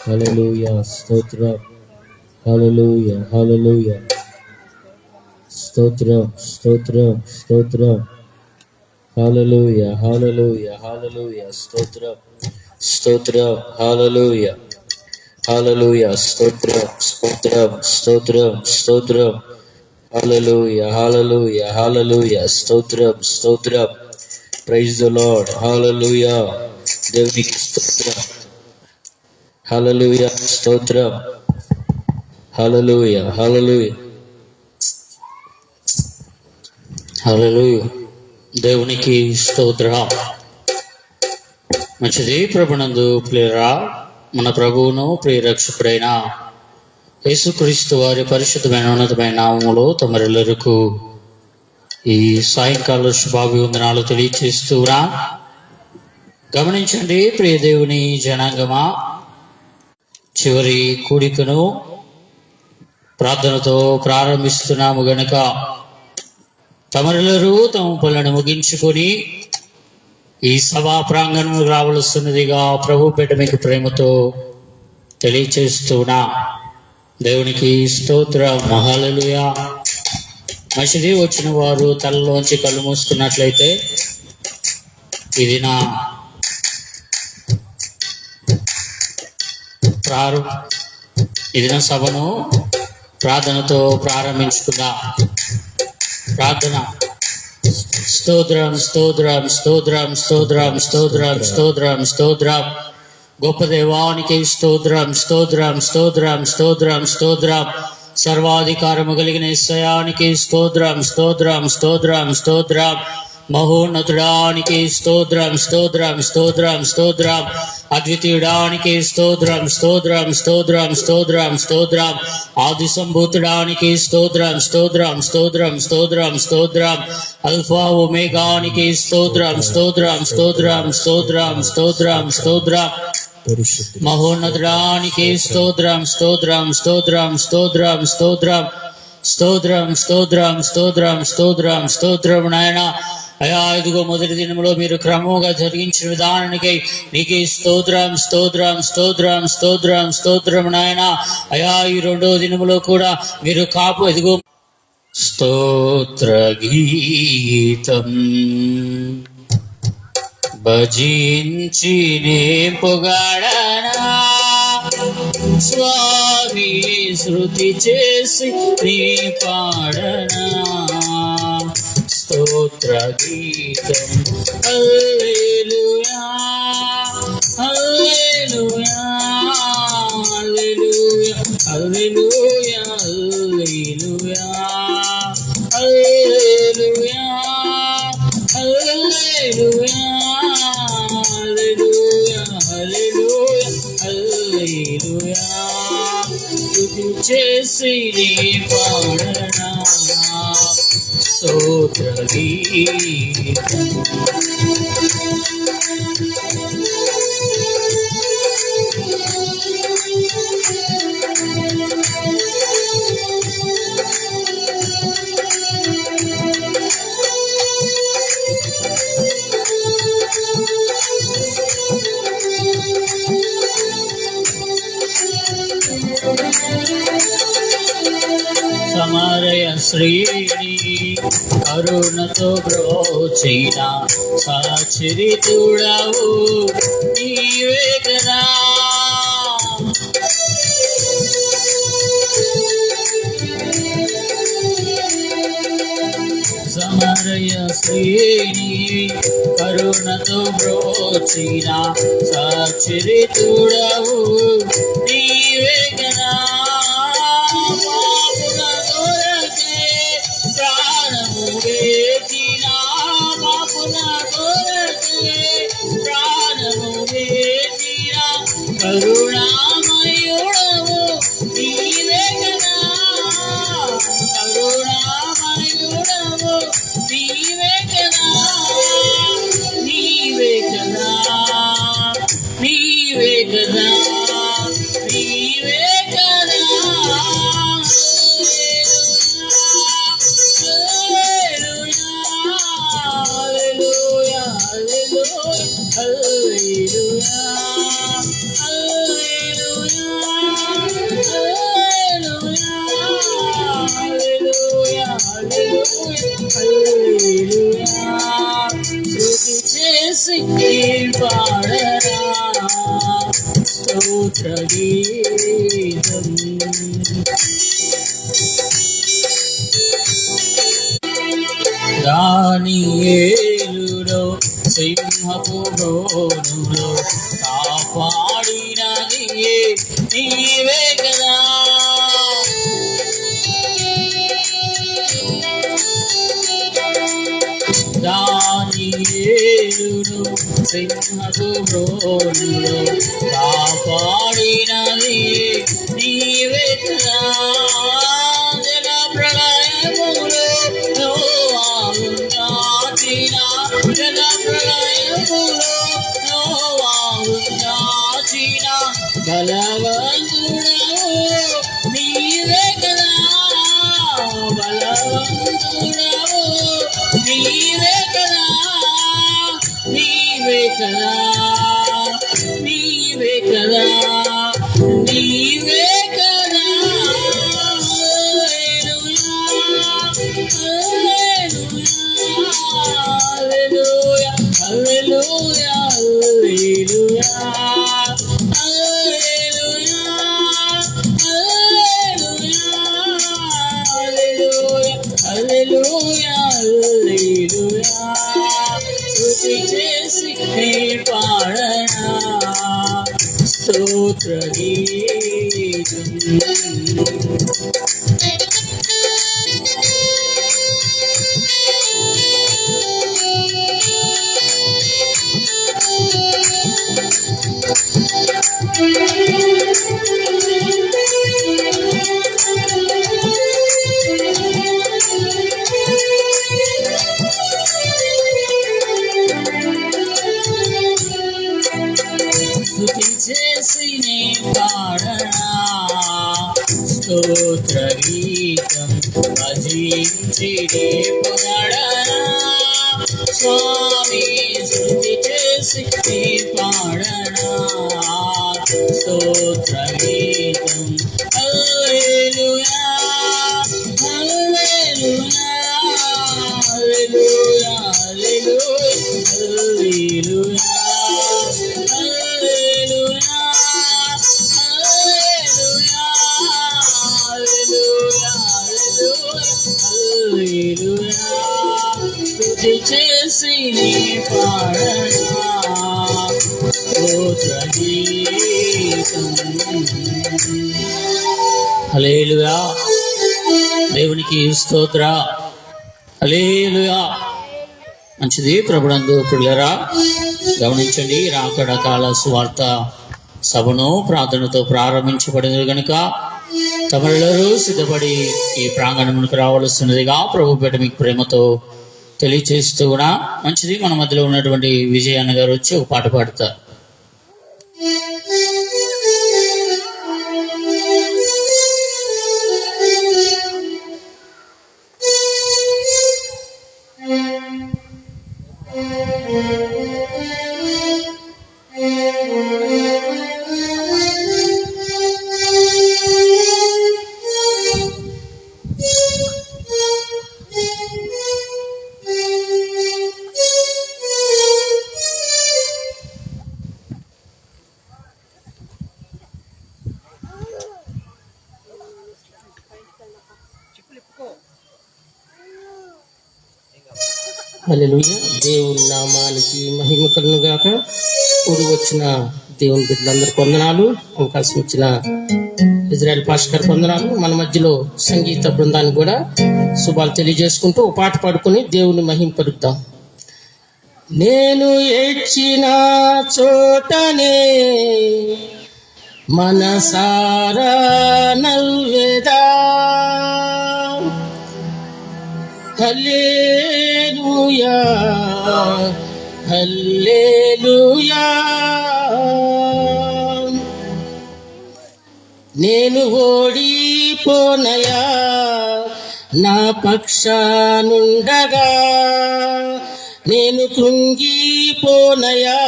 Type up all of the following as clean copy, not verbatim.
హల్లెలూయా, స్తోత్రం. హల్లెలూయా, హల్లెలూయా, స్తోత్రం, స్తోత్రం, స్తోత్రం. హల్లెలూయా, హల్లెలూయా, హల్లెలూయా, స్తోత్రం, స్తోత్రం. హల్లెలూయా, హల్లెలూయా, స్తోత్రం, స్తోత్రం, స్తోత్రం, స్తోత్రం. హల్లెలూయా, హల్లెలూయా, హల్లెలూయా, స్తోత్రం, స్తోత్రం. Praise the lord. హల్లెలూయా, దేవునికి స్తోత్రం. హల్లెలూయా, స్తోత్రం. హల్లెలూయా, హల్లెలూయా, హల్లెలూయా, దేవునికి స్తోత్రం. మంచిది. ప్రభునందు ప్రియరా, మన ప్రభువును ప్రియరక్షకుడైన యేసుక్రీస్తు వారి పరిశుద్ధమైన ఉన్నతమైన నామములో తమరెల్లరకు ఈ సాయంకాల శుభాభివందనాలు తెలియచేస్తూరా. గమనించండి ప్రియ దేవుని జనాంగమా, చివరి కూడికను ప్రార్థనతో ప్రారంభిస్తున్నాము గనుక తమరెల్లరూ తమ పనులను ముగించుకొని ఈ సభా ప్రాంగణం రావలసినదిగా ప్రభు బిడ్డ మీకు ప్రేమతో తెలియచేస్తున్నా. దేవునికి స్తోత్రం. హల్లెలూయా. మంచిది. వచ్చిన వారు తలలోంచి కళ్ళు మూసుకున్నట్లయితే ఇది నా సభను ప్రార్థనతో ప్రారంభించుకుందాం. ప్రార్థన. స్తోత్రం, స్తోత్రం, స్తోత్రం, స్తోత్రం, స్తోత్రం, స్తోత్రం, స్తోత్రం. గొప్ప దేవానికి స్తోత్రం, స్తోత్రం, స్తోత్రం, స్తోత్రం, స్తోత్రం. సర్వాధికారము కలిగిన యేసయ్యానికి స్తోత్రం, స్తోత్రం, స్తోత్రం, స్తోత్రం. మహోన్నతుడానికి స్తోత్రం, స్తోత్రం, స్తోత్రం, స్తోత్రం. అద్వితీయుడానికి స్తోత్రం, స్తోత్రం, స్తోత్రం, స్తోత్రం, స్తోత్రం. ఆది సంభూతుడానికి స్తోత్రం, స్తోత్రం, స్తోత్రం, స్తోత్రం, స్తోత్రం. అల్ఫా ఒమేగానికి స్తోత్రం, స్తోత్రం, స్తోత్రం, స్తోత్రం, స్తోత్రం, స్తోత్రం. మహోన్నతుడానికి స్తోత్రం, స్తోత్రం, స్తోత్రం, స్తోత్రం, స్తోత్రం, స్తోత్రం, స్తోత్రం, స్తోత్రం, స్తోత్రం, స్తోత్రం. నాయన అయా, ఇదిగో మొదటి దినములో మీరు క్రమంగా జరిగించిన విధానానికి నీకే స్తోత్రం, స్తోత్రం, స్తోత్రం, స్తోత్రం, స్తోత్రం. నాయన అయా, ఈ రెండో దినములో కూడా మీరు కాపు ఇదిగో స్తోత్ర గీతం భజించి నే పొగడనా, స్వామి శృతి చేసి నీ పాడనా. స్తోత్ర గీతం. హల్లెలూయా, హల్లెలూయా, హల్లెలూయా, హల్లెలూయా, హల్లెలూయా, హల్లెలూయా, హల్లెలూయా, హల్లెలూయా, హల్లెలూయా, హల్లెలూయా. స్తుతి చేసి నీ పాడనా, స్తోత్ర గీతం. సమరయ శ్రీని కరుణతో బ్రోచిన సచరితుడవు నీవే కదా. సమరయ శ్రీని కరుణ కరుణతో బ్రోచిన సచరితుడవు నీవే కదా. పాపుల కొరకే ప్రాణము వేచిన పాపుల కొరకే ప్రాణము వేచిన కరుణామయుడవు నీవే కదా. కరుణామయుడవు నీవే కదా. నీవే కదా. నీవే కదా. నీవే కదా. హల్లెలూయా హల్లెలూయా హల్లెలూయా హల్లెలూయా. స్తుతి చేసి పాడరా స్తోత్ర గీతం. దానియేలులో సింహపు బోనులో కాపాడినది నీవే కదా. దానియేలును సింహపు బోనులో కాపాడినది నీవే కదా. జల ప్రళయములో నోవాహు దాచిన జల ప్రళయములో నోవాహు దాచిన బలవంతుడవు నీవే కదా. బలవంతుడవు నీవే కదా. నీవే కదా. నీవే కదా. నీవే కదా. హల్లెలూయా హల్లెలూయా హల్లెలూయా హల్లెలూయా హల్లెలూయా హల్లెలూయా హల్లెలూయా. స్తుతి చేసి పాడనా స్తోత్ర గీతం. స్తుతి చేసి పాడనా స్తోత్ర గీతం. భజించి పొగడనా స్వామి. స్తుతి చేసి పాడనా స్తోత్ర గీతం. హల్లెలూయా హల్లెలూయా హల్లెలూయా హల్లెలూయా హల్లెలూయా హల్లెలూయా హల్లెలూయా హల్లెలూయా. స్తుతి చేసి పాడనా స్తోత్ర గీతం. హల్లెలూయా. దేవునికి స్తోత్ర. హల్లెలూయా. మంచిది. ప్రభునందు ప్రియులారా గమనించండి. రాకడ కాల సువార్త సభను ప్రార్థనతో ప్రారంభించబడినది కనుక తమరెల్లరూ సిద్ధపడి ఈ ప్రాంగణమునికి రావలసినదిగా ప్రభు పేట మీకు ప్రేమతో తెలియచేస్తూ కూడా మంచిది. మన మధ్యలో ఉన్నటువంటి విజయన్న గారు వచ్చి ఒక పాట పాడతారు. హల్లెలూయా. దేవుని నామానికి మహిమ కలుగును గాక. కూడి వచ్చిన దేవుని బిడ్డలందరికీ వందనాలు. అవకాశం ఇచ్చిన ఇజ్రాయెల్ పాస్టర్ వందనాలు. మన మధ్యలో సంగీత బృందానికి కూడా శుభాలు తెలియజేసుకుంటూ ఒక పాట పాడుకొని దేవుని మహింపరుద్దాం. నేను ఏడ్చిన చోటనే మనసారా నవ్వెదా, హల్లెలూయా హల్లెలూయా. నేను ఓడిపోనయా నా పక్షానుండగా, నేను కృంగిపోనయా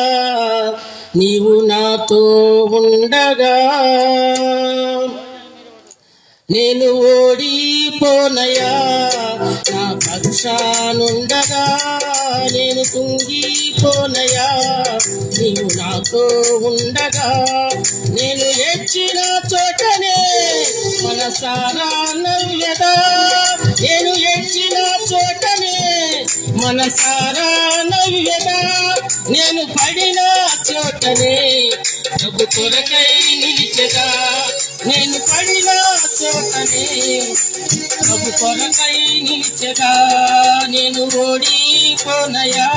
నీవు నాతో ఉండగా. నేను ఓడిపోనయా నా పక్షానుండగా, నేను కుంగిపోనయా నీవు నాతో ఉండగా. నేను ఏడ్చిన చోటనే మనసారా నవ్వెదా, నేను ఏడ్చిన చోటనే మనసారా నవ్వెదా. నేను పడిన చోటనే ప్రభు కొరకై నిలిచెదా, నేను పడిన చోటనే ప్రభు కొరకై నిలిచెదా. నేను ఓడిపోనయా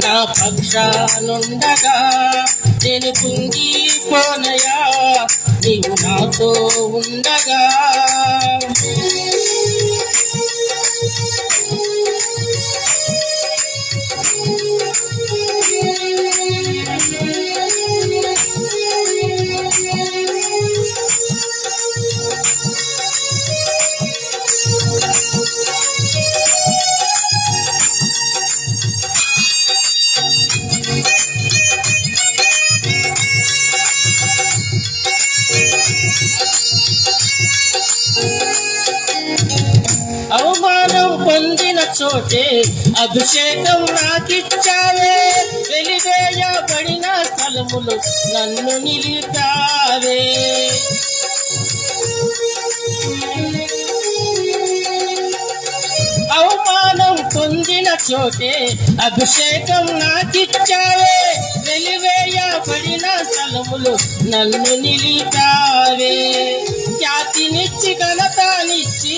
నా పక్షానుండగా, నేను కుంగిపోనయా నీవు నాతో ఉండగా. అవమానం పొందిన చోటే అభిషేకం నాకిచ్చావే, వెలివేయబడిన స్థలములో నన్ను నిలిపావే. అవమానం పొందిన చోటే అభిషేకం నాకిచ్చావే, వెలివేయబడిన స్థలములో నన్ను నిలిపావే. ఖ్యాతినిచ్చి ఘనతనిచ్చి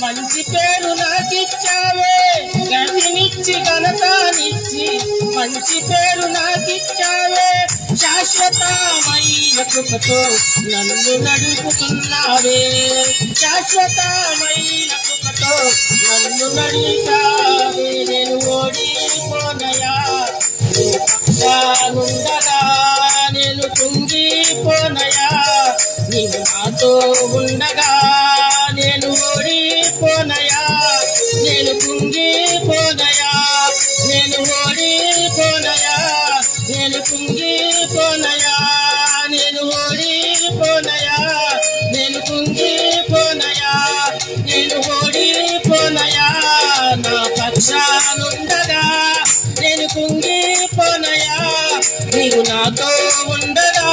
మంచి పేరు నాకిచ్చావే, ఖ్యాతినిచ్చి ఘనతనిచ్చి మంచి పేరు నాకిచ్చావే. శాశ్వతమైన కృపతో నన్ను నడుపుతున్నావే, శాశ్వతమైన కృపతో నన్ను నడిపావే. నేను ఓడిపోనయా పక్షానుండగా, నేను కుంగిపోనయా నీవు నాతో ఉండగా. నేను ఓడిపోనయా, నేను కుంగిపోనయా, నేను ఓడిపోనయా, నేను కుంగిపోనయా, నేను ఓడిపోనయా, నేను కుంగిపోనయా, నేను ఓడిపోనయా నా పక్షానుండగా, నేను కుంగిపోనయా నీవు నాతో ఉండగా.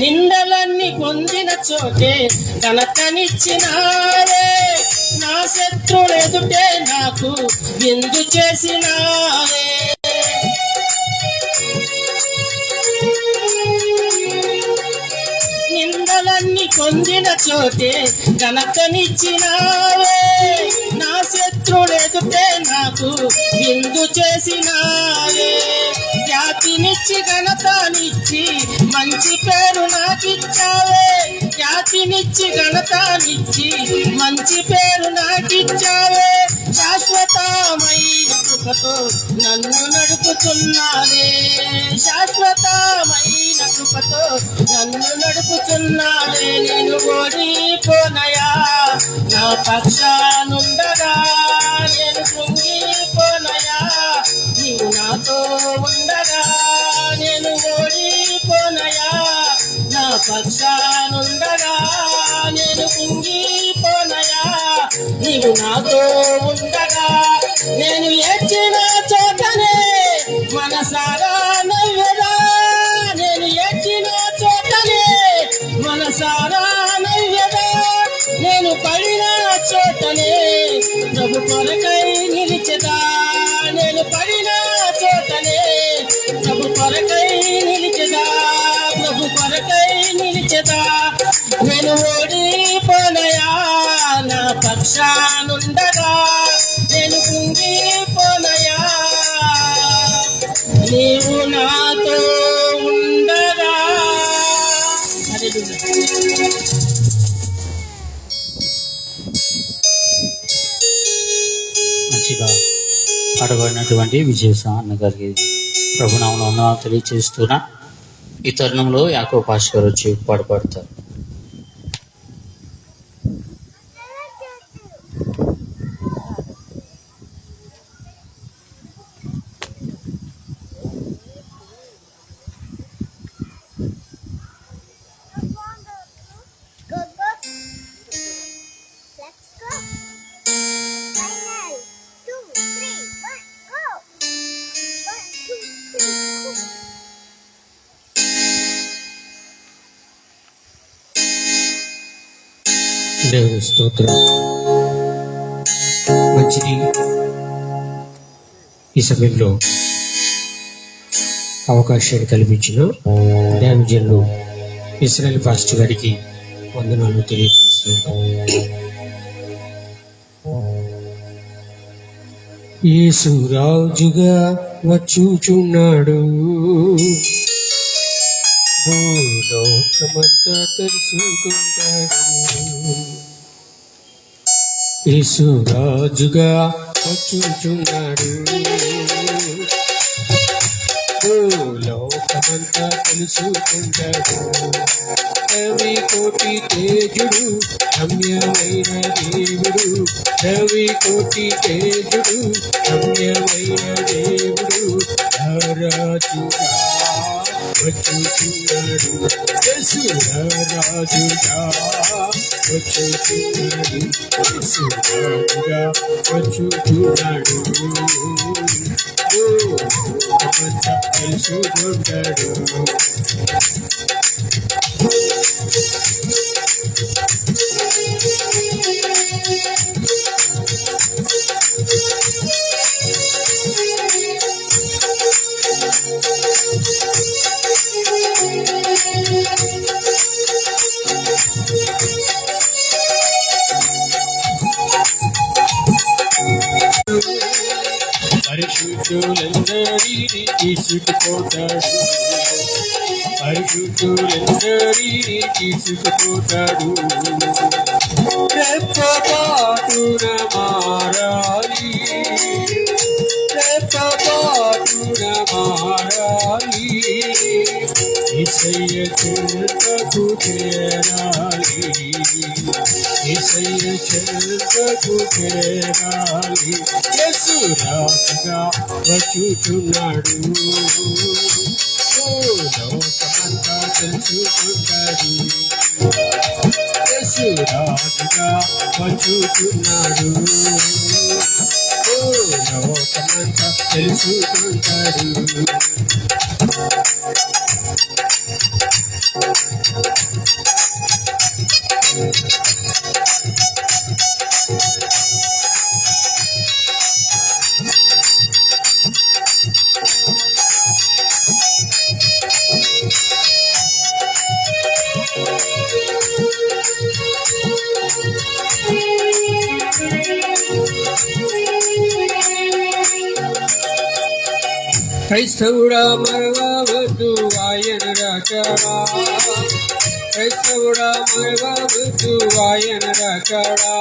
నిందలన్నీ పొందిన చోటే ఘనతనిచ్చినావే, నా శత్రువుల ఎదుటే నాకు విందు చేసినావే. నిందలన్నీ పొందిన చోటే ఘనతనిచ్చినావే, నా శత్రువుల ఎదుటే నాకు విందు చేసినావే. ఖ్యాతినిచ్చి ఘనతనిచ్చి మంచి పేరు నాకిచ్చావే, ఖ్యాతినిచ్చి ఘనతనిచ్చి మంచి పేరు నాకిచ్చావే. శాశ్వతమైన కృపతో నన్ను నడుపుచున్నాడే, శాశ్వతమైన కృపతో నన్ను నడుపుచున్నాడే. నేను ఓడిపోనయా నా పక్షానుండగా, నేను కృంగిపోనయా నీవు నాతో ఉండగా. నేను ఓడిపోనయా నా పక్షానుండగా, నేను కృంగిపోనయా నీవు నాతో ఉండగా. నేను ఏడ్చిన చోటనే మనసారా నవ్వెదా, నేను ఏడ్చిన చోటనే మనసారా నవ్వెదా. నేను పడిన చోటనే ప్రభు కొరకై నిలిచెదా, నేను పడిన చోటనే ప్రభు కొరకై నిలిచెదా, ప్రభు కొరకై నిలిచెదా. నేను ఓడిపోనయా నా పక్షానుండగా, నేను కుంగిపోనయా నీవు నాతో ఉండగా. మంచిగా పాడబడినటువంటి విజయసా అన్న గారికి ప్రభునామములో వందనాలు తెలియజేస్తున్నా. ఈ తరుణంలో యాకోబు పాస్టర్ గారు వచ్చి పాడతారు. దేవుని స్తోత్రం. మంచిది. ఈ సమయంలో అవకాశాన్ని కల్పించిన దైవజనులు ఇశ్రాయేల్ పాస్టర్ గారికి వందనాలు తెలియపరుస్తున్నాం. యేసు రాజుగా వచ్చుచున్నాడు, భూలోకమంతా తెలుసుకుంటాడు. యేసు రాజుగా వచ్చుచున్నాడు, భూలోకమంతా తెలుసుకుంటాడు. రవి కోటి తేజుడు రమ్యమైన దేవుడు, రవి కోటి తేజుడు రమ్యమైన దేవుడు రాజుగా వచ్చుచున్నాడు. యేసు రాజుగా వచ్చుచున్నాడు, యేసు రాజుగా వచ్చుచున్నాడు. ప్రపంచం తెలుసుకుంటాడు. పరిశుద్ధులందరినీ తీసుకుపోతాడు, పరిశుద్ధులందరినీ తీసుకుపోతాడు. రెప్పపాటున మారాలి, రెప్పపాటున మారాలి. యేసయ్య చెంతకు చేరాలి, యేసయ్య చెంతకు చేరాలి. యేసు రాజుగా వచ్చుచున్నాడు, లోకమంతా తెలుసుకుంటాడు. యేసు రాజుగా వచ్చుచున్నాడు, లోకమంతా తెలుసుకుంటాడు. క్రైస్తవుడా మరవవద్దు ఆయన రాకడా, క్రైస్తవుడా మరవవద్దు ఆయన రాకడా.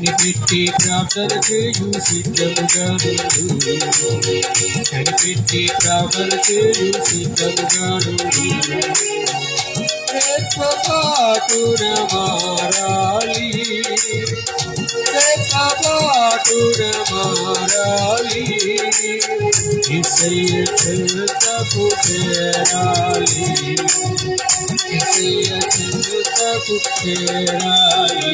కనిపెట్టి ప్రార్థన చేయు సిద్ధముగా కనిపెట్టి ప్రార్థన చేయు సిద్ధముగా రెప్పపాటున మారాలి రెప్పపాటున మారాలి యేసయ్య చెంతకు చేరాలి యేసయ్య చెంతకు చేరాలి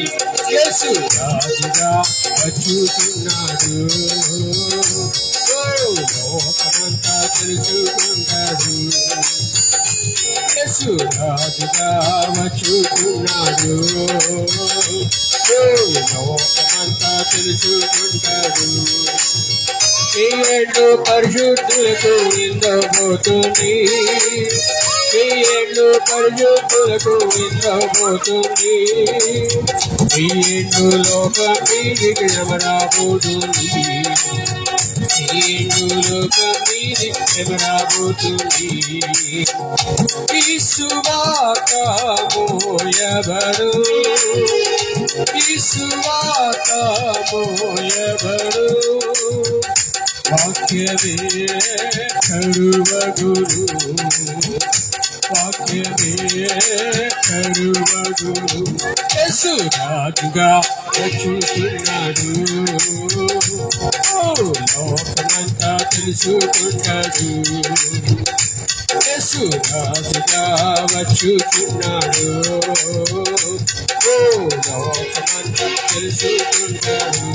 యేసు రాజుగా వచ్చుతున్నాడు లోకమంతా తెలుసుకుంటాడు యేసు రాజుగా వచ్చుతున్నాడు లోకమంతా తెలుసుకుంటాడు ఈ ఏళ్ళు పరిశుద్ధులకు నిందబోతుంది ఈ ఏళ్ళు పరిశుద్ధులకు నిందబోతుంది ఈ ఏళ్ళు లోకం మీదికి రాబోతుంది ఈ ఏళ్ళు లోకం మీదికి రాబోతుంది ఈ సువార్త మోయబడు ఈ సువార్త మోయబడు వాక్యమే కరువగురు వాక్యమే కరువగురు యేసు రాజుగా వచ్చుతున్నాడు లోకమంతా తెలుసుకుంటాడు యేసు రాజుగా వచ్చుతున్నాడు లోకమంతా తెలుసుకుంటాడు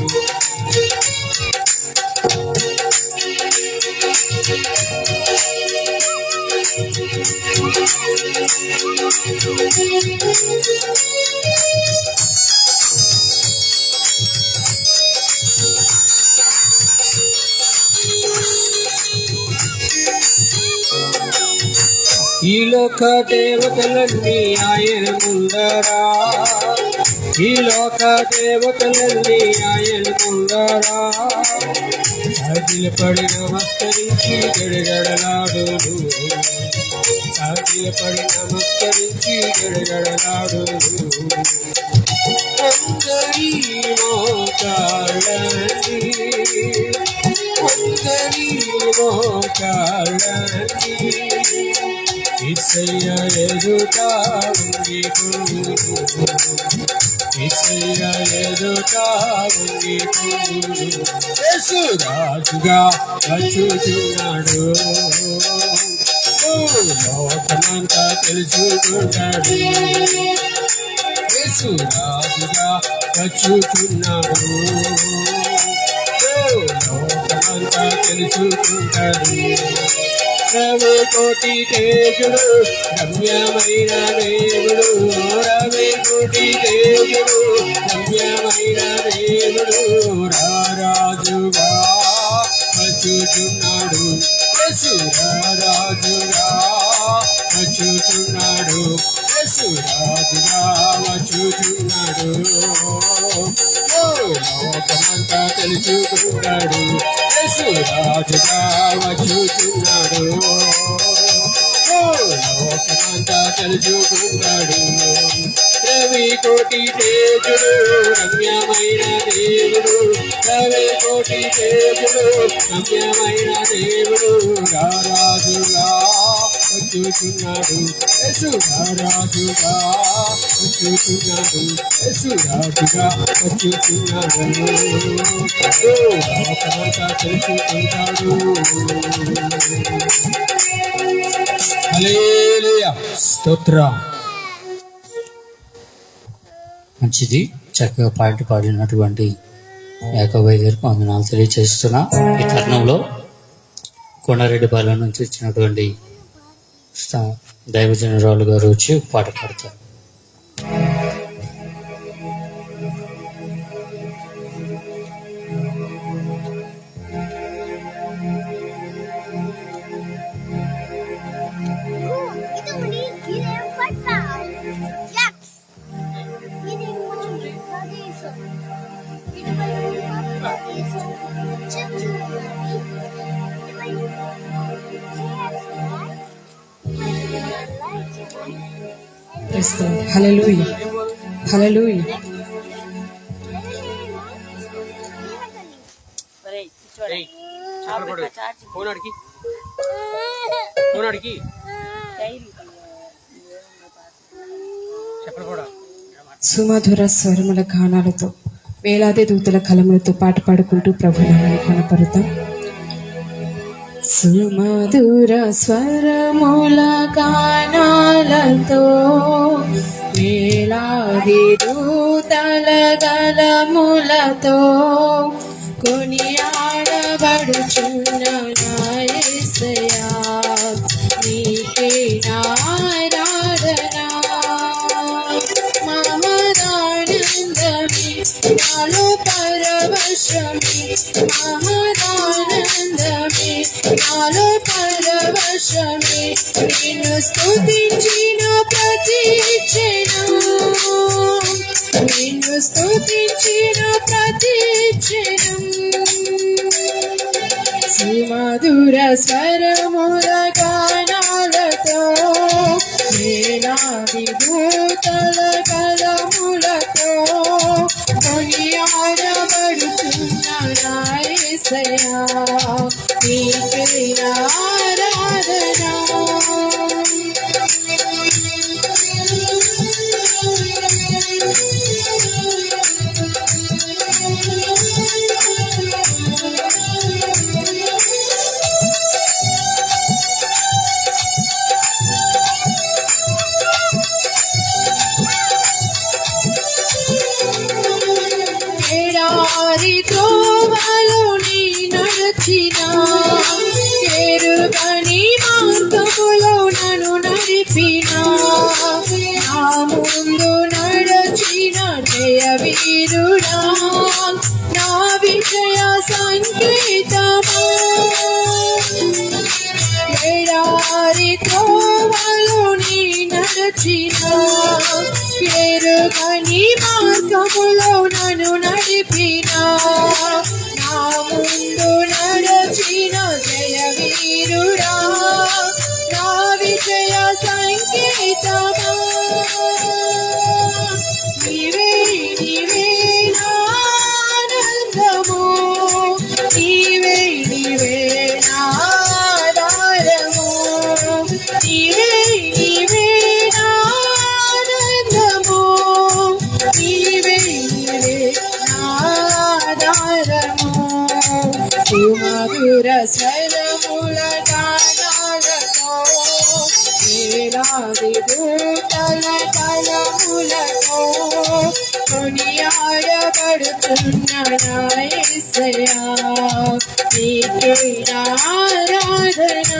ఈ లోక దేవతలన్నీ ఆయన ముందరా ఈ లోక దేవతలన్నీ ఆయన ముందరా సాగిలపడి నమస్కరించి గడగడలాడును సాగిలపడి నమస్కరించి గడగడలాడును అందరి మోకాళ్ళని అందరి మోకాళ్ళని యేసయ్య ఎదుట వంగిపోవును యేసయ్య ఎదుట వంగిపోవును యేసు రాజుగా వచ్చుతున్నాడు లోకమంతా తెలుసుకుంటాడు యేసు రాజుగా వచ్చుతున్నాడు లోకమంతా తెలుసుకుంటాడు రవి కోటి తేజుడు రమ్యమైన దేవుడు రవి కోటి తేజుడు రమ్యమైన దేవుడు రారాజుగా వచ్చుతున్నాడు యేసు రారాజుగా వచ్చుతున్నాడు యేసు రాజుగా వచ్చుతున్నాడు లోకమంతా తెలుసుకుంటాడు యేసు రాజుగా వచ్చుతున్నాడు లోకమంతా తెలుసుకుంటాడు రవి కోటి తేజుడు రమ్యమైన దేవుడు రవి కోటి తేజుడు రమ్యమైన దేవుడు రారాజుగా వచ్చుతున్నాడు యేసు రారాజుగా వచ్చుతున్నాడు యేసు రాజుగా వచ్చుతున్నాడు లోకమంతా తెలుసుకుంటాడు హల్లెలూయా స్తోత్రం. మంచిది, చక్కగా పాట పాడినటువంటి యాకోబయ్య గారికి వందనాలు తెలియజేస్తున్నా. ఈ తరుణంలో కొండారెడ్డిపాలెం నుంచి వచ్చినటువంటి దైవజనరాలు గారు వచ్చి పాట పాడతారు. Hallelujah. Hallelujah. సుమధుర స్వరముల గానాలతో వేలాది దూతల కలములతో పాట పాడుకుంటూ ప్రభునామాన్ని కనపరుద్దాం. సుమధుర స్వరముల గానాలతో వేలాది దూతల కలములతో కొనియాడబడుచున్న నా యేసయ్యా, నీకే నా ఆరాధన. మహదానందమే నాలో పరవశమే, మహదానందమే నాలో పరవశమే, నిన్ను స్తుతించిన ప్రతి క్షణం, నిన్ను స్తుతించిన ప్రతి క్షణం. సుమధుర స్వరముల గానాలతో వేలాది దూతల కలములతో కొనియాడబడుచున్న నా యేసయ్యా, నీకే నా ఆరాధన. ఎడారి త్రోవలో నీ నడచిన, ఎరుగని మార్గములో నన్ను నడిపిన, నా ముందు నడచిన జయ వీరుడా, నా విజయ సంకేతమా. ఎడారి త్రోవలో నీ నడచిన, ఎరుగని మార్గములో నన్ను నడిపిన, నా ముందు నడచిన జయ వీరుడా, నా విజయ సంకేతమా. నీవే నీవే నా ఆనందము, నీవే నీవే నా ఆధారము, నీవే నీవే నా ఆనందము, నీవే నీవే నా ఆధారము. సుమధుర స్వరముల గానాలతో వేలాది దూతల కలములతో కొనియాడబడుచున్న నా యేసయ్యా, నీకే నా ఆరాధన.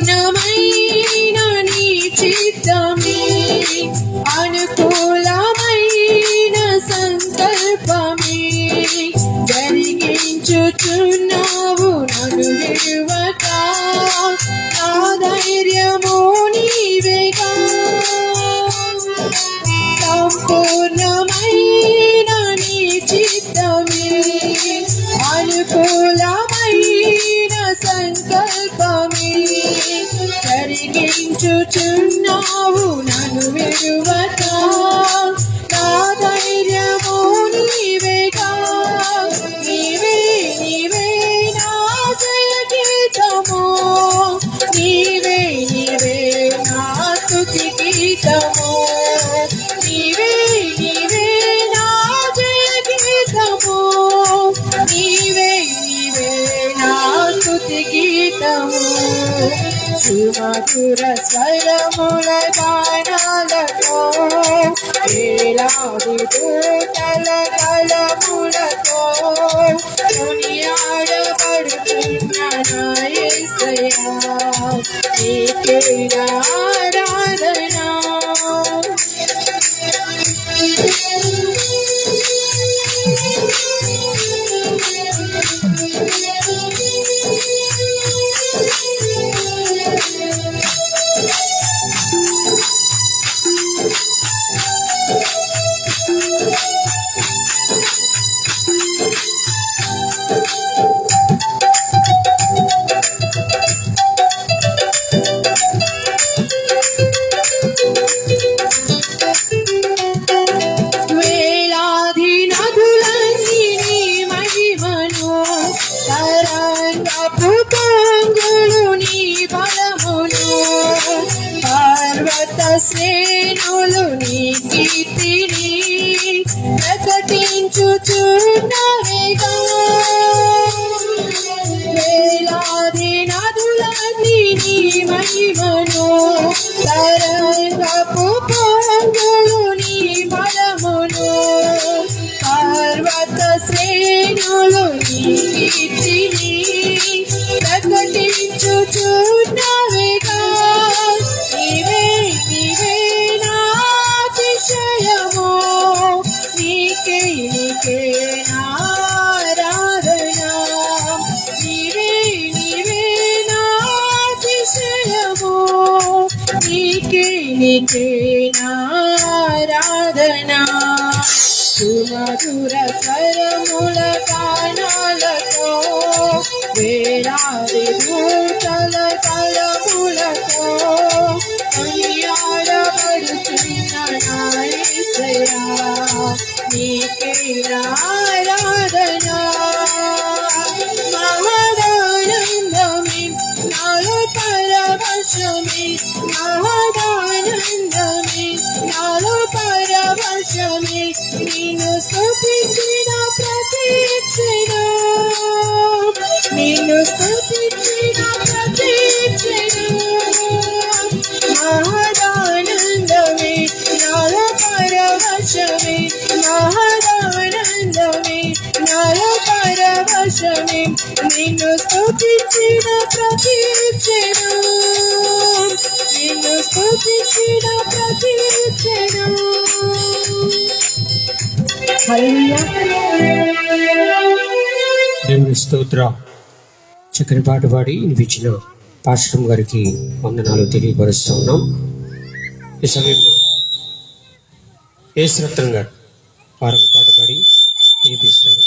సంపూర్ణమైన నీ చిత్తమే, అనుకూలమైన సంకల్పమే జరిగించుచున్నావు నన్ను విడువక, నా ధైర్యము నీవేగా. సంపూర్ణమైన నీ చిత్తమే, అనుకూలమైన సంకల్పమే జరిగించుచున్నావు నన్ను విడువక, నా ధైర్యము నీవేగా. నీవే నీవే నా జయ గీతము, నీవే నీవే నా స్తుతి గీతము, నీవే నీవే నా జయ గీతము, నీవే నీవే నా స్తుతి గీతము. సుమధుర స్వరముల గానాలతో వేలాది దూతల కలములతో కొనియాడబడుచున్న నా యేసయ్యా, నీకే నా ఆరాధన. ప్రకటించుచున్నవిగా వేలాది నదులన్నీ నీ మహిమను తరంగపు పొంగులు నీ బలమును పర్వత శ్రేణులు నీ కీర్తిని ప్రకటించుచున్నవిగా నీవే నీవే నా అతిశయము నీకే నీకే నా ఆరాధన నీవే నీవే నా అతిశయము నీకే నీకే నా ఆరాధన సుమధుర స్వరముల గానాలతో వేలాది దూతల కలములతో కొనియాడబడుతున్న నా యేసయ్యా నీకే ఆరాధన మహదానందమే నాలో పరవశమే మహదానందమే నాలో పరవశమే నిన్ను స్తుతించిన ప్రతి క్షణం నిన్ను స్తుతించిన ప్రతి క్షణం మహదానందమే నాలో పరవశమే మహదానందమే నాలో పరవశమే నిన్ను స్తుతించిన ప్రతి క్షణం నిన్ను స్తుతించిన ప్రతి క్షణం దేవుని స్తోత్రం. చక్కని పాట పాడి వినిపించిన పాశ్రం గారికి వందనాలు తెలియపరుస్తూ ఉన్నాం. ఈ సమయంలో యేసురత్నం గారు వారు పాట పాడి వినిపిస్తారు.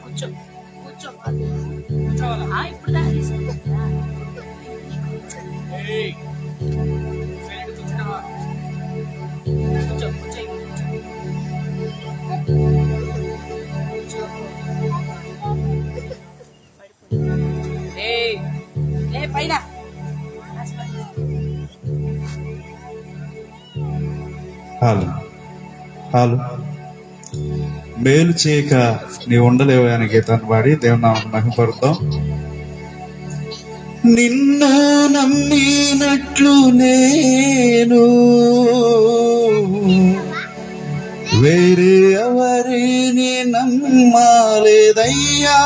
కూర్చో కూర్చో ఇప్పుడు దాకా పైన హాలు మేలు చేయక నీ ఉండలేవు అనే గీతాన్ని పాడి దేవుని నామమున మహిమపరుద్దాం. నిన్ను నమ్మినట్లు నేను వేరే ఎవరిని నమ్మలేదయ్యా,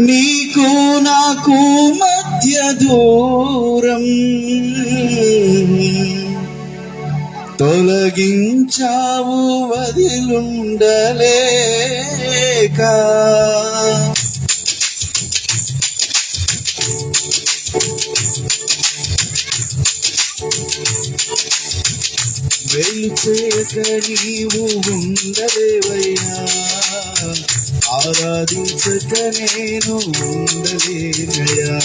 నీకు నాకు మధ్య దూరం తొలగించావు వదిలుండలేక, వెలిచేక నీవు ఉండలేవయ్యా, ఆరాధించక నేను ఉండలేనయ్యా,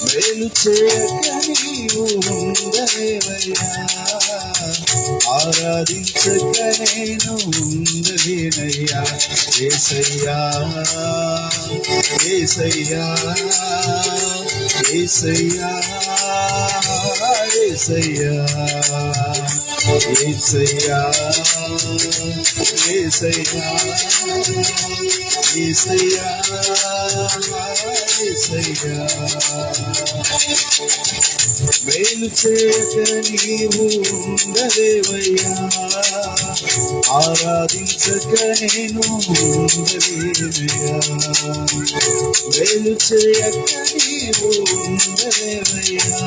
మేలు చేయక నీవు ఉండలేవయ్యా, ఆరాధించక నేను ఉండలేనయ్యా. యేసయ్యా యేసయ్యా యేసయ్యా యేసయ్యా యేసయ్యా యేసయ్యా యేసయ్యా యేసయ్యా, మేలు చేయక నీవు ఉండలేవయ్యా, ఆరాధించక నేను ఉండలేనయ్యా, మేలు చేయక నీవు ఉండలేవయ్యా,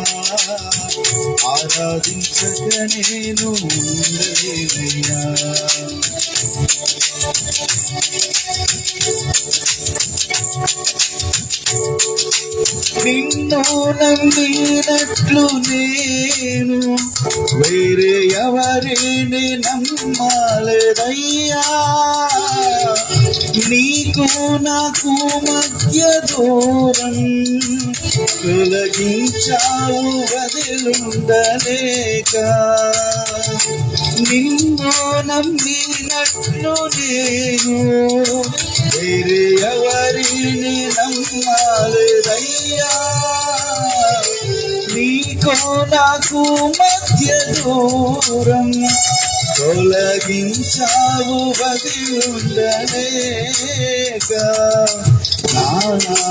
ఆరాధించక నేను ఉండలేనయ్యా. నిన్ను నమ్మినట్లు నేను వేరే ఎవరిని నమ్మలేదయ్యా. నీకు నాకు మధ్య దూరం తొలగించావు వదిలుండలేక. నిన్ను నమ్మినట్లు నేను వేరే ఎవరిని నమ్మలేదయ్యా. నీకు నాకు మధ్య దూరం తొలగించావు వదిలుండలేక. నా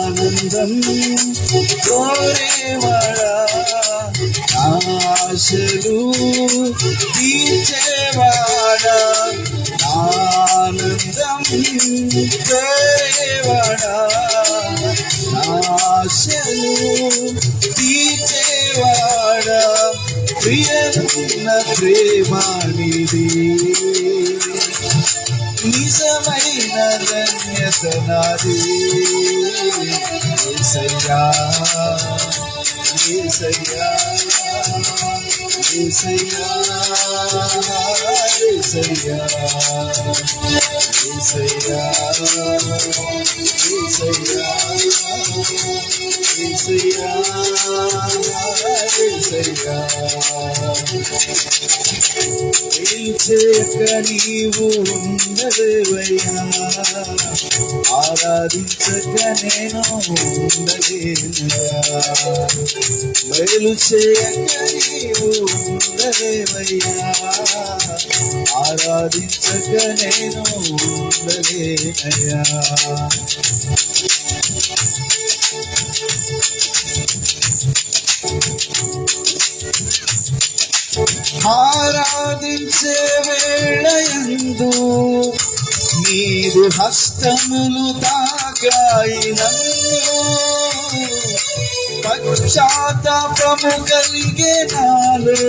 ఆనందం కోరేవాడా, నా ఆశలు తీర్చేవాడా, నా ఆనందం కోరేవాడా, నా ఆశలు తీర్చేవాడా. ప్రియమైన ప్రేమ నీది, నిజమైన ధన్యత నాది. యేసయ్యా యేసయ్యా యేసయ్యా యేసయ్యా యేసయ్యా యేసయ్యా యేసయ్యా యేసయ్యా. చేయక నీవు ఉండలేవయ్యా, ఆరాధించక నేను ఉండలేనుగా. మేలు చేయక నీవు ఉండలేవయ్యా, ఆరాధించక నేను ఉండలేనయ్యా. ఆరాధించే వేళయందు నీదు హస్తములు తాకాయి నన్ను. పశ్చాత్తాపము కలిగే నాలో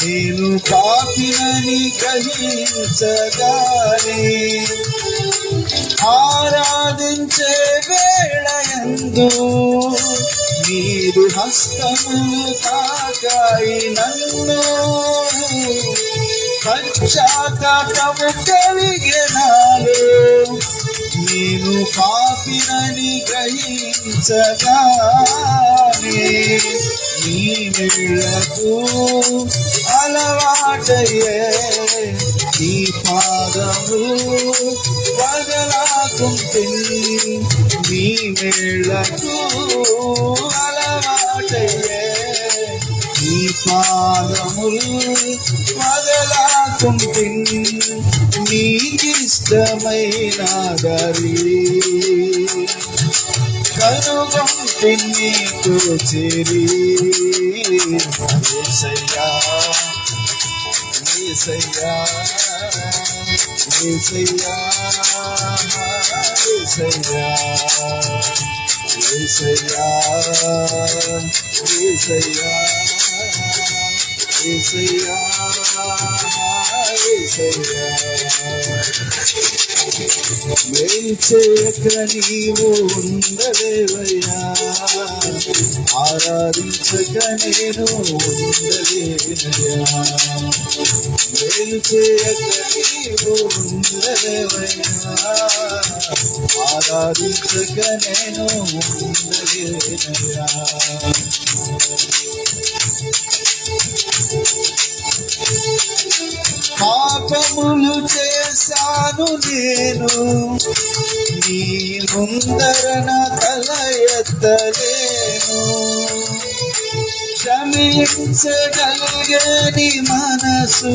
నేను పాపినని గ్రహించగానే. ఆరాధించే వేళయందు నీదు హస్తములు తాకాయి నన్ను. పశ్చాత్తాపము కలిగే నాలో నేను పాపినని గ్రహించగానే. నీ నీళ్లకు అలవాటయ్యే నీ పాదములు వదలాకుంటే. నీ నీళ్లకు అలవాటయ్యే నీ పాదములు వదలాకుంటే. నీకిష్టమైన దారి కనుగొంటే నీకు చేరి. యేసయ్యా యేసయ్యా యేసయ్యా యేసయ్యా యేసయ్యా యేసయ్యా యేసయ్యా యేసయ్యా. మేలు చేయక నీవు ఉండలేవయ్యా, ఆరాధించక నేను ఉండలేనయ్యా. మేలు చేయక నీవు ఉండలేవయ్యా, ఆరాధించక నేను ఉండలేనయ్యా. పాపములు చేశాను నేను, నీ ముందరన తల ఎత్తలేను. క్షమించగలిగని మనసు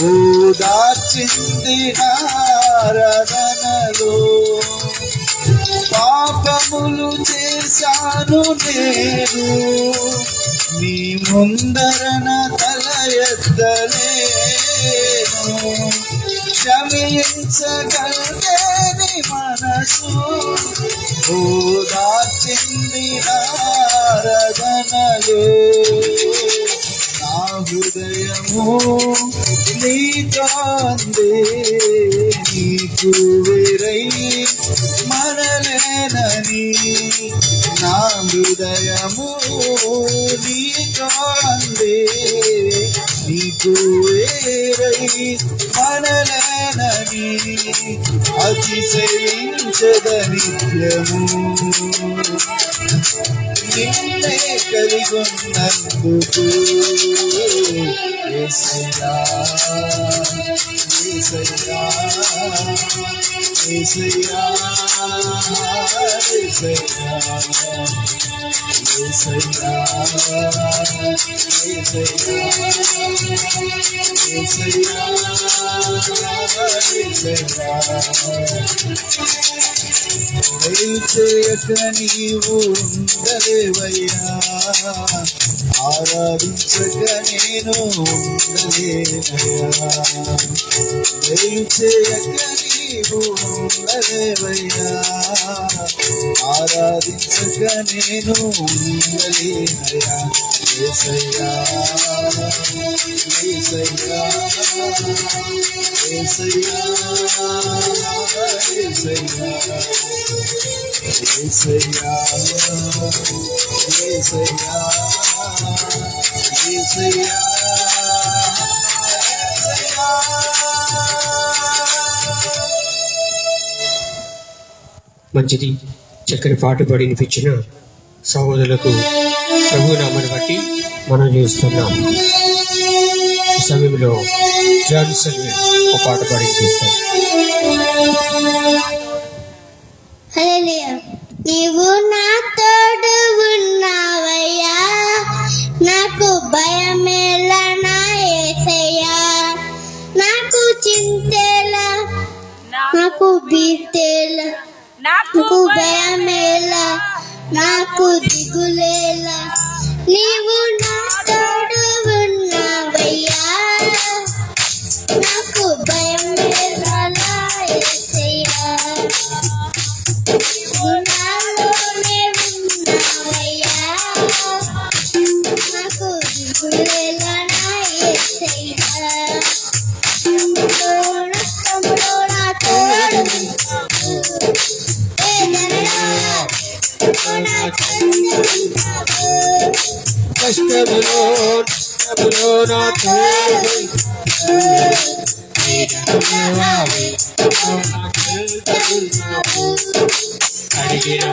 ఓదార్చింది నారాధనలో. పాపములు చేశాను నేను, నీ ముందరన తల ఎత్తలేను. క్షమించగలిగని మనసు ఓదార్చింది నారాధనలో. నా హృదయము నీతో అందే, నీకు వేరై మనలేనని. నా నా హృదయము నీతో అందే నీకు వేరై మనలేనని అతిశయించద నిత్యము నిన్నే కలిగొన్నందుకు యేసయ్యా యేసయ్యా యేసయ్యా యేసయ్యా యేసయ్యా యేసయ్యా దయచేయక నీవు ఉండలేవయ్యా ఆరాధించక నేను ఉండలేనయ్యా దయచేయక నీవు ఉండలేవయ్యా ఆరాధించక నేను ఉండలేనయ్యా యేసయ్యా యేసయ్యా యేసయ్యా యేసయ్యా యేసయ్యా యేసయ్యా యేసయ్యా మంచిది. చక్కని పాట పాడి వినిపించిన సహోదరులకు ప్రభునామని బట్టి మనం చూస్తున్నాం. ఈ సమయంలో జాన్సన్ ఒక పాట పాడి వినిపిస్తారు. హల్లెలూయా. నీవు నా తోడు ఉన్నావయ్యా, నాకు భయమేలా నా యేసయ్యా, నాకు చింతేలా నాకు భీతేలా, నాకు భయమేలా నాకు దిగులేలా, నీవు నా తోడు ఉన్నావయ్యా, నాకు భయమేలా నా యేసయ్యా, నీవు నాలోనే ఉన్నావయ్యా, నాకు దిగులేలా నా యేసయ్యా, నష్టములో నా తోడు కష్టములో నా తోడు అడిగిన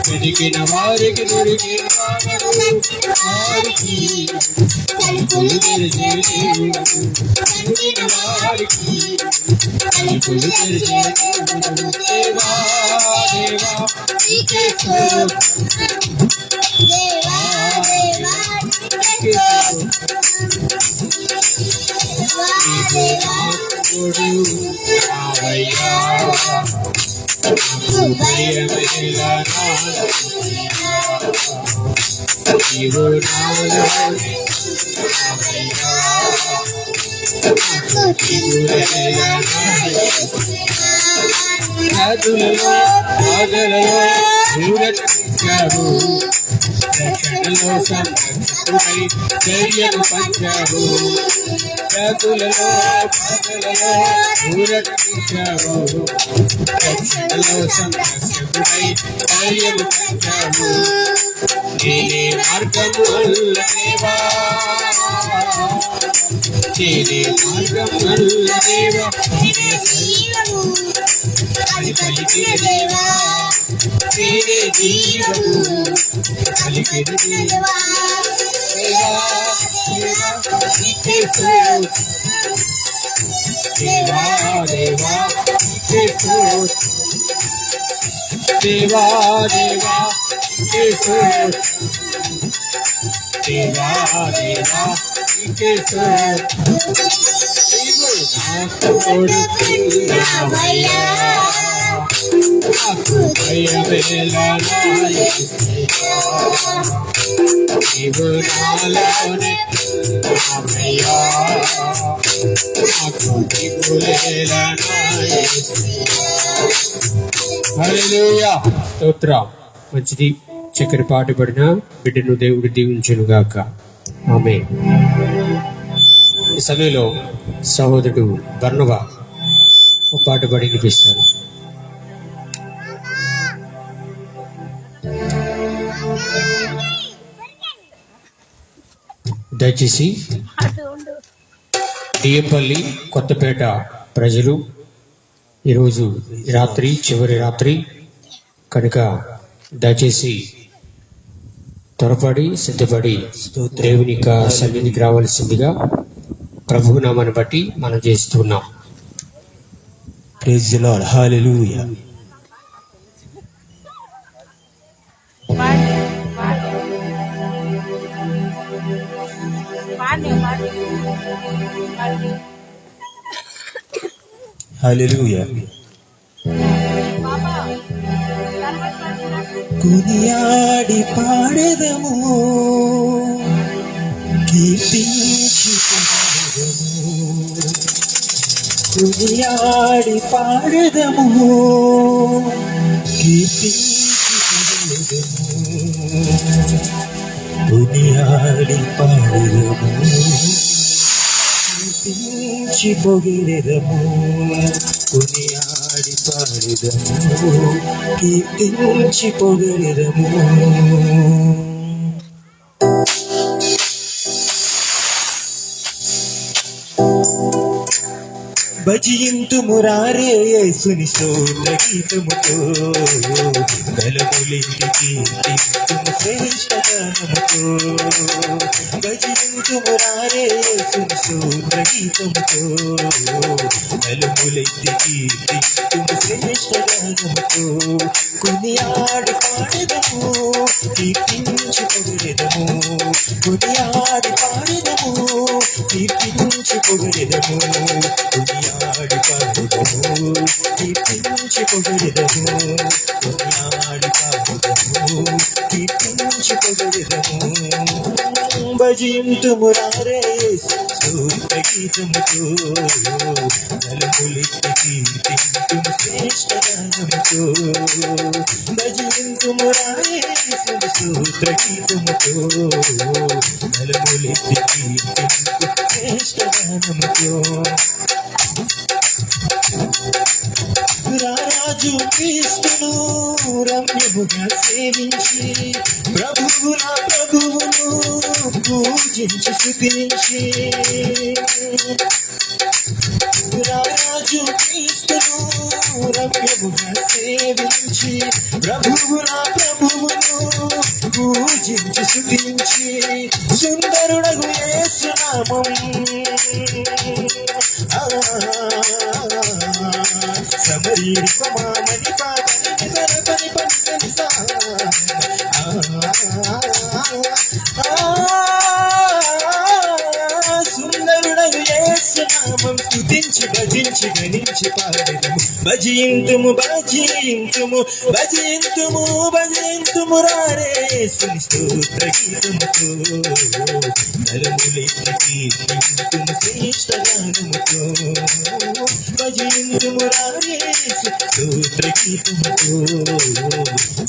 వెతికిన వారికి దొరికిన వారికి తలుపులు తెరిచే దేవుడు, దొరికిన వారికి తలుపులు తెరిచే దేవుడు. దేవా దేవా నీకే స్తోత్రం, దేవా దేవా నీకే తోడు రావయ్యా, నాకు భయమేలా నా యేసయ్యా, నీవు నాలోనే ఉన్నావయ్యా, నాకు దిగులేలా నా యేసయ్యా, నదులలో బాధలలో ఊరటనిచ్చావు, రక్షణలో సంరక్షకుడై ధైర్యము పంచావు, నదులలో బాధలలో ఊరటనిచ్చావు, రక్షణలో సంరక్షకుడై ధైర్యము పంచావు, నేనే మార్గము వల్ల దేవా, నేనే మార్గం వల్ల దేవా, నేనే జీవము అది పలికిన దేవా, నేనే జీవము పలికిన దేవా, దేవా దేవా నీకే స్తోత్రం, దేవా దేవా నీకే స్తోత్రం, దేవా దేవా నీకే స్తోత్రం, దేవా దేవా నీకే స్తోత్రం, నీవు నా తోడు ఉన్నావయ్యా, నాకు భయమేలా నా యేసయ్యా, నీవు నాలోనే ఉన్నావయ్యా, నాకు దిగులేలా నా యేసయ్యా. హల్లెలూయా. స్తోత్రం. మంచిది. చక్కని పాట పడిన బిడ్డను దేవుడు దీవించును గాక. ఆమేన్. ఈ సమయంలో సహోదరుడు బర్నబా ఒక పాట పాడి వినిపిస్తారు. దయచేసి డిఎంపల్లి కొత్తపేట ప్రజలు ఈరోజు రాత్రి చివరి రాత్రి కనుక దయచేసి త్వరపడి సిద్ధపడి దేవుని యొక్క సన్నిధికి రావాల్సిందిగా ప్రభువు నామాన్ని బట్టి మనం చేస్తున్నాం. Praise the Lord. Hallelujah. Hallelujah. కొనియాడి పాడెదము కీర్తించి కొనియాడి పాడెదము కీర్తించి కొనియాడి పాడెదము కీర్తించి పొగిడెదము కొనియాడి పాడెదము కీర్తించి పొగిడెదము భజింతు మురారే యేసుని స్తోత్ర గీతముతో గలములింటి కీర్తింతుము శ్రేష్ఠ గానముతో భజింతు మురారే యేసుని స్తోత్ర గీతముతో గలములింటి కీర్తింతుము శ్రేష్ఠ గానముతో కొనియాడి పాడెదము కీర్తించి పొగిడెదము కొనియాడి పాడెదము కీర్తించి పొగిడెదము కొనియాడి పాడెదము కీర్తించి పొగిడెదము కొనియాడి పాడెదము కీర్తించి పొగిడెదము భజింతు మురారే స్తోత్ర గీతముతో గలములింటి కీర్తింతుము శ్రేష్ఠ గానముతో భజింతు మురారే స్తోత్ర గీతముతో గలములింటి కీర్తింతుము శ్రేష్ఠ గానముతో రారాజు క్రీస్తును రమ్యముగా సేవించి ప్రభువుల ప్రభువును పూజించి స్తుతించి రారాజు క్రీస్తును రమ్యముగా సేవించి ప్రభువుల ప్రభువును పూజించి స్తుతించి సుందరుడగు యేసు నామం సమరీరికమామని పాపని పని పని సుందరుడగు యేసు నామం స్తుతించి భజించి గణించి పాడెదము భజింతుము భజింతుము భజింతుము భజింతుము రారే యేసుని స్తోత్ర గీతముతో గలములింటి కీర్తింతుము శ్రేష్ఠ గానముతో భజింతుము రారే స్తోత్ర గీతముతో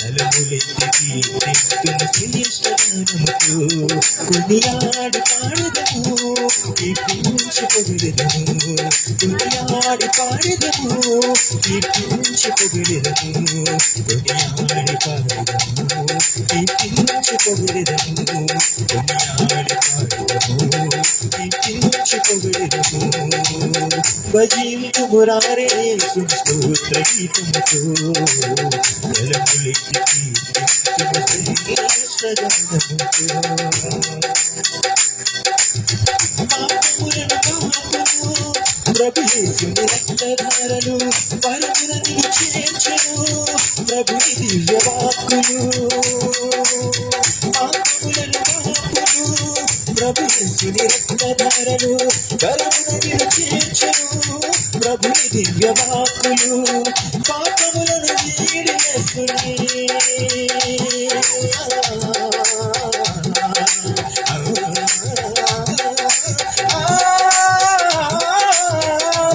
గలములింటి కీర్తింతుము శ్రేష్ఠ గానముతో కొనియాడి పాడెదము కీర్తించి పొగిడెదము కొనియాడి పాడెదము కీర్తించి పొగిడెదము కొనియాడి పాడెదము కీర్తించి పొగిడెదము కొనియాడి పాడెదము కీర్తించి పొగిడెదము భజింతు మురారే యేసుని స్తోత్ర గీతముతో గలములింటి కీర్తింతుము శ్రేష్ఠ గానముతో ప్రభు యేసుని రక్తధారలు పరమున నిన్ను చేర్చెను ప్రభుని దివ్య వాక్కులు ఆత్మలను వాక్కులు ప్రభు యేసుని రక్తధారలు పరమున నిన్ను చేర్చెను ప్రభుని దివ్య వాక్కులు పాపములను వీడి యేసుని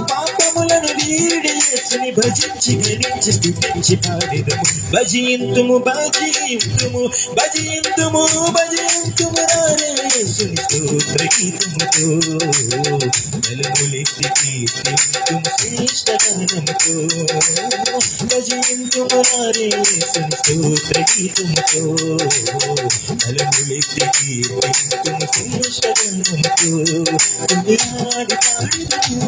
పాపములను వీడి యేసుని భజించి గణించి స్తుతించి పాడెదము భజింతుము భజింతుము భజింతుము భజింతుము రారే యేసుని స్తోత్ర గీతముతో బలములెత్తి కీర్తింతుము శ్రేష్ఠ గానముతో భజింతుము రారే యేసుని స్తోత్ర గీతముతో బలములెత్తి కీర్తింతుము శ్రేష్ఠ గానముతో కొనియాడి పాడెదము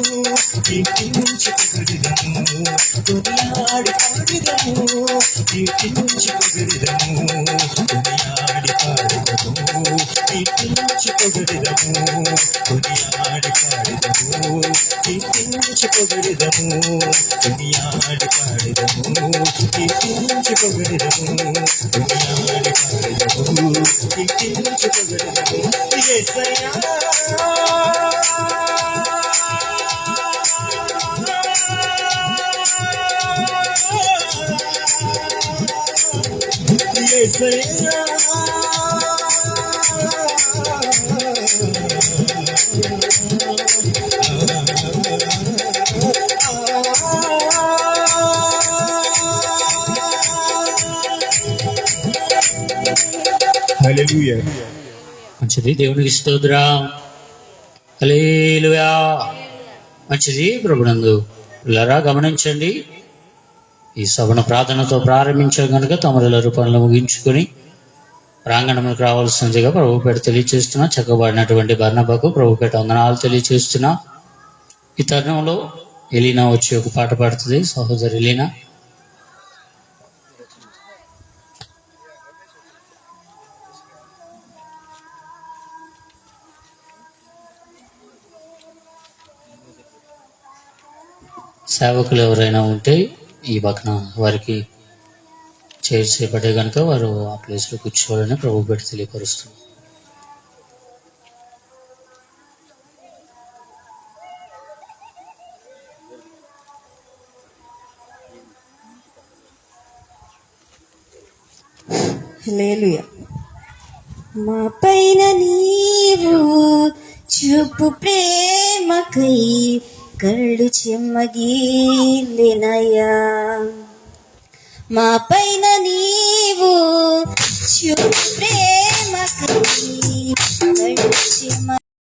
కీర్తించి పొగడెదము కొనియాడి పాడెదము కీర్తించి పొగడెదము కొనియాడి పాడెదము కీర్తించి పొగడెదము కొనియాడి పాడెదము కీర్తించి పొగడెదము కొనియాడి పాడెదము కీర్తించి పొగడెదము కొనియాడి పాడెదము కీర్తించి పొగడెదము యేసయ్యా యేసయ్యా హల్లెలూయా. మంచిది, దేవునికి స్తోత్రం. హల్లెలూయా. మంచిది ప్రభునందు పిల్లరా, గమనించండి. ఈ సభను ప్రార్థనతో ప్రారంభించాం కనుక తమరుల పనులు ముగించుకొని ప్రాంగణంలోకి రావాల్సిందిగా ప్రభుపేట తెలియచేస్తున్నా. చక్కబడినటువంటి బర్నబాకు ప్రభుపేట వందనాలు తెలియచేస్తున్నా. ఈ తరుణంలో ఎలీనా వచ్చి ఒక పాట పాడుతుంది. సహోదరి ఎలీనా. సేవకులు ఎవరైనా ఉంటే ఈ పక్కన వారికి చైర్స్ చేపట్టే కనుక వారు ఆ ప్లేస్లో కూర్చోవాలని ప్రభు పెట్టి తెలియపరుస్తుంది. హల్లెలూయా. మా పైన నీవు చూపు ప్రేమకై కళ్ళు చెమ్మగిలినయా. మా పైన నీవు చూపు ప్రేమకై కళ్ళు చెమ్మగిలినయా.